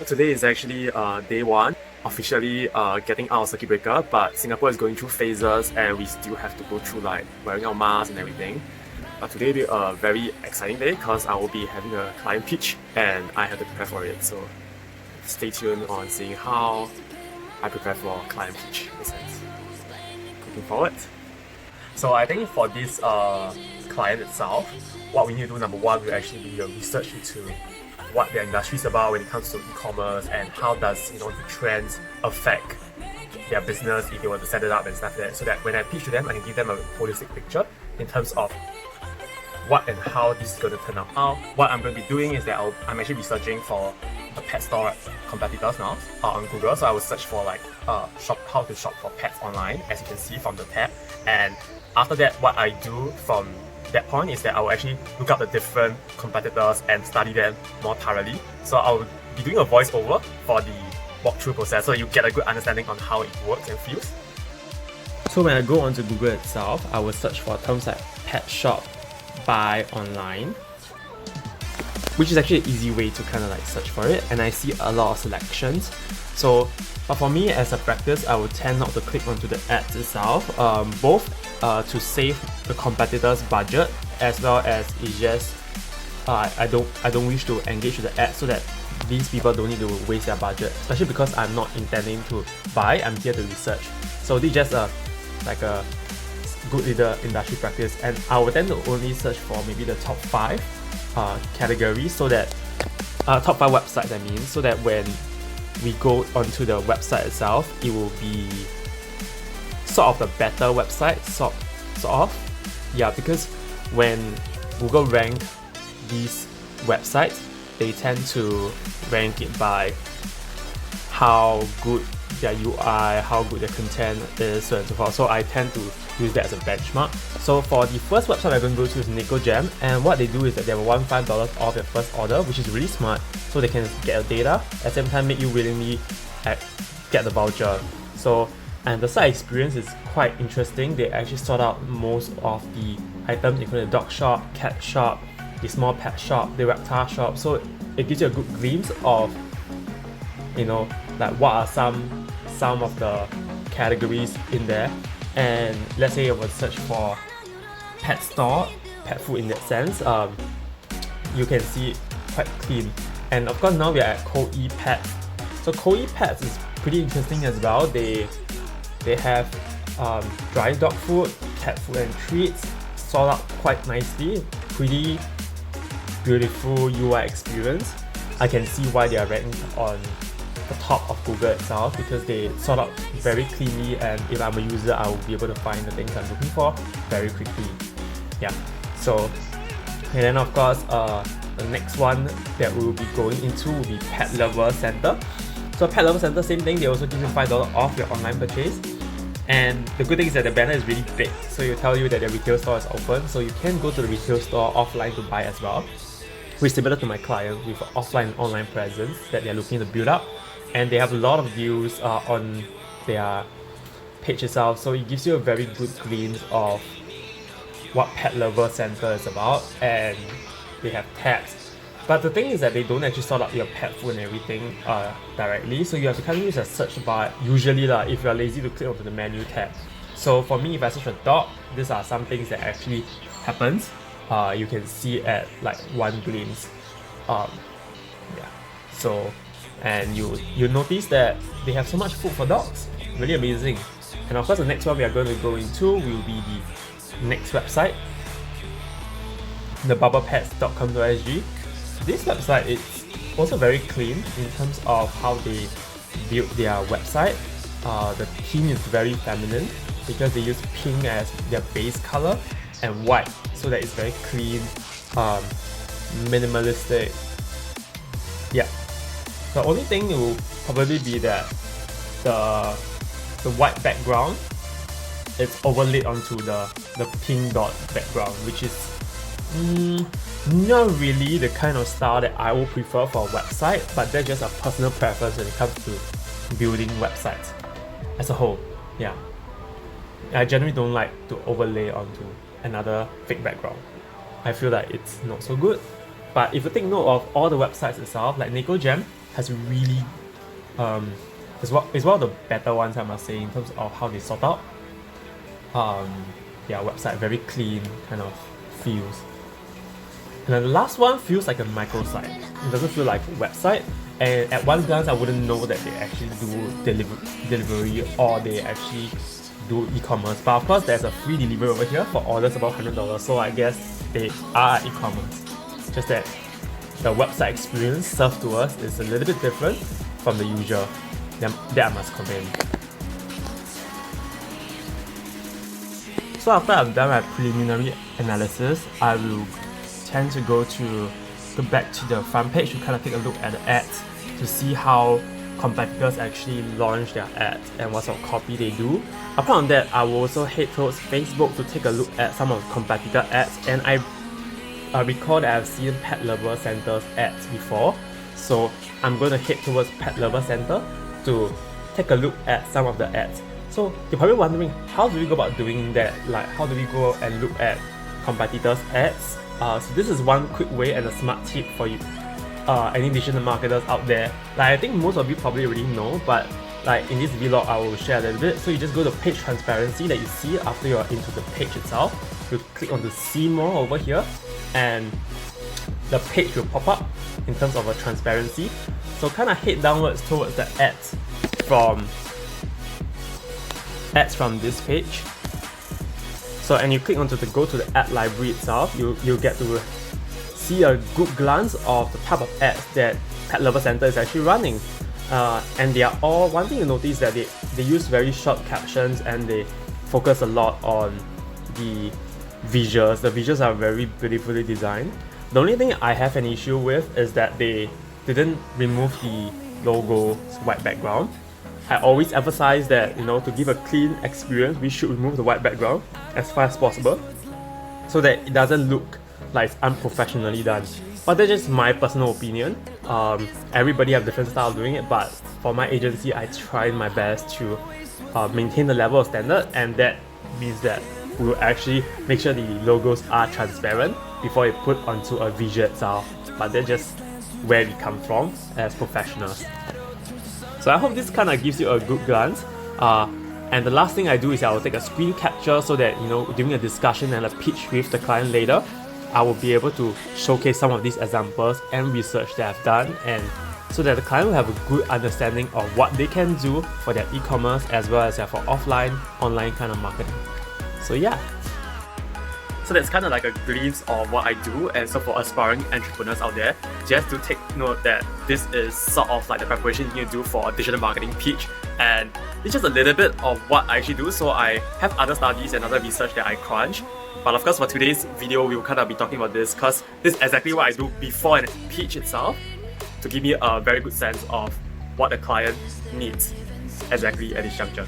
Today is actually day one, officially getting out of circuit breaker, but Singapore is going through phases and we still have to go through like wearing our masks and everything. But today will be a very exciting day because I will be having a client pitch and I have to prepare for it. So stay tuned on seeing how I prepare for client pitch in a sense. Looking forward. So I think for this client itself, what we need to do, number one, will actually be a research into what their industry is about when it comes to e-commerce and how does the trends affect their business if they were to set it up and stuff like that. So that when I pitch to them, I can give them a holistic picture in terms of what and how this is going to turn out. Now, what I'm going to be doing is that I'm actually researching for the pet store competitors now on Google. So I will search for like how to shop for pets online, as you can see from the tab. And after that, what I do from that point is that I will actually look up the different competitors and study them more thoroughly. So I will be doing a voiceover for the walkthrough process so you get a good understanding on how it works and feels. So when I go onto Google itself, I will search for terms like pet shop, buy online, which is actually an easy way to kind of like search for it, and I see a lot of selections. So, but for me as a practice, I would tend not to click onto the ads itself, both to save the competitor's budget as well as it's just I don't wish to engage with the ads so that these people don't need to waste their budget, especially because I'm not intending to buy, I'm here to research. So this is just like a good little industry practice, and I would tend to only search for maybe the top 5 categories, so that top 5 websites I mean, so that when we go onto the website itself, it will be sort of the better website, sort of, yeah, because when Google rank these websites, they tend to rank it by how good their UI, how good their content is, so on and so forth. So I tend to use that as a benchmark. So for the first website I'm going to go to is Nikogem, and what they do is that they will want $5 off your first order, which is really smart, so they can get your data at the same time make you willingly get the voucher. So, and the site experience is quite interesting. They actually sort out most of the items, including the dog shop, cat shop, the small pet shop, the reptile shop. So it gives you a good glimpse of like what are some of the categories in there. And let's say I would search for pet store, pet food in that sense, you can see it quite clean. And of course now we are at Co-E Pets. So Co-E Pets is pretty interesting as well. They have dry dog food, cat food and treats, sort out quite nicely, pretty beautiful UI experience. I can see why they are ranked on the top of Google itself, because they sort out very cleanly, and if I'm a user, I will be able to find the things I'm looking for very quickly. Yeah. So, and then of course, the next one that we will be going into will be Pet Lover Center. So Pet Lover Center, same thing. They also give you $5 off your online purchase. And the good thing is that the banner is really big, so it will tell you that the retail store is open, so you can go to the retail store offline to buy as well, which is similar to my client with offline and online presence that they're looking to build up. And they have a lot of views on their page itself, so it gives you a very good glimpse of what Pet Lover Center is about, and they have tabs. But the thing is that they don't actually sort out your pet food and everything directly, so you have to kind of use a search bar usually if you're lazy to click onto the menu tab. So for me, if I search for dog, these are some things that actually happens. You can see at like one glimpse. Yeah. So, and you notice that they have so much food for dogs, really amazing. And of course the next one we are going to go into will be the next website, the bubblpets.com.sg. This website is also very clean in terms of how they build their website. The theme is very feminine because they use pink as their base color and white, so that it's very clean, minimalistic. Yeah. The only thing will probably be that the white background is overlaid onto the pink dot background, which is not really the kind of style that I would prefer for a website, but that's just a personal preference when it comes to building websites as a whole. Yeah, I generally don't like to overlay onto another fake background. I feel like it's not so good. But if you take note of all the websites itself, like Nikogem has really is one of the better ones, I must say, in terms of how they sort out their website. Very clean kind of feels. And then the last one feels like a microsite. It doesn't feel like a website, and at one glance I wouldn't know that they actually do delivery or they actually do e-commerce. But of course there's a free delivery over here for orders above $100, so I guess they are e-commerce. Just that the website experience served to us is a little bit different from the usual. That I must comment. So after I've done my preliminary analysis, I will tend to go back to the front page to kind of take a look at the ads to see how competitors actually launch their ads and what sort of copy they do. Apart from that, I will also head towards Facebook to take a look at some of the competitor ads, and I recall that I've seen Pet Lover Center's ads before, so I'm going to head towards Pet Lover Center to take a look at some of the ads. So you're probably wondering, how do we go about doing that? Like, how do we go and look at competitors' ads? So this is one quick way and a smart tip for you, any digital marketers out there. Like, I think most of you probably already know, but like in this vlog I will share a little bit. So you just go to page transparency that you see after you're into the page itself. You click on the see more over here, and the page will pop up in terms of a transparency. So kind of head downwards towards the ads from this page. So, and you click onto the go to the ad library itself, you get to see a good glance of the type of ads that Pet Lover Center is actually running. And they are all, one thing you notice that they use very short captions and they focus a lot on the visuals. The visuals are very beautifully designed. The only thing I have an issue with is that they didn't remove the logo's white background. I always emphasize that, to give a clean experience, we should remove the white background as far as possible so that it doesn't look like it's unprofessionally done. But that's just my personal opinion. Everybody have different style of doing it, but for my agency, I try my best to maintain the level of standard, and that means that we will actually make sure the logos are transparent before it put onto a visual itself. But that's just where we come from as professionals. So I hope this kind of gives you a good glance. And the last thing I do is I will take a screen capture so that, during a discussion and a pitch with the client later, I will be able to showcase some of these examples and research that I've done, and so that the client will have a good understanding of what they can do for their e-commerce as well as for offline, online kind of marketing. So yeah. So that's kind of like a glimpse of what I do, and so for aspiring entrepreneurs out there, just to take note that this is sort of like the preparation you need to do for a digital marketing pitch, and it's just a little bit of what I actually do. So I have other studies and other research that I crunch, but of course for today's video we will kind of be talking about this because this is exactly what I do before a pitch itself, to give me a very good sense of what the client needs exactly at this juncture.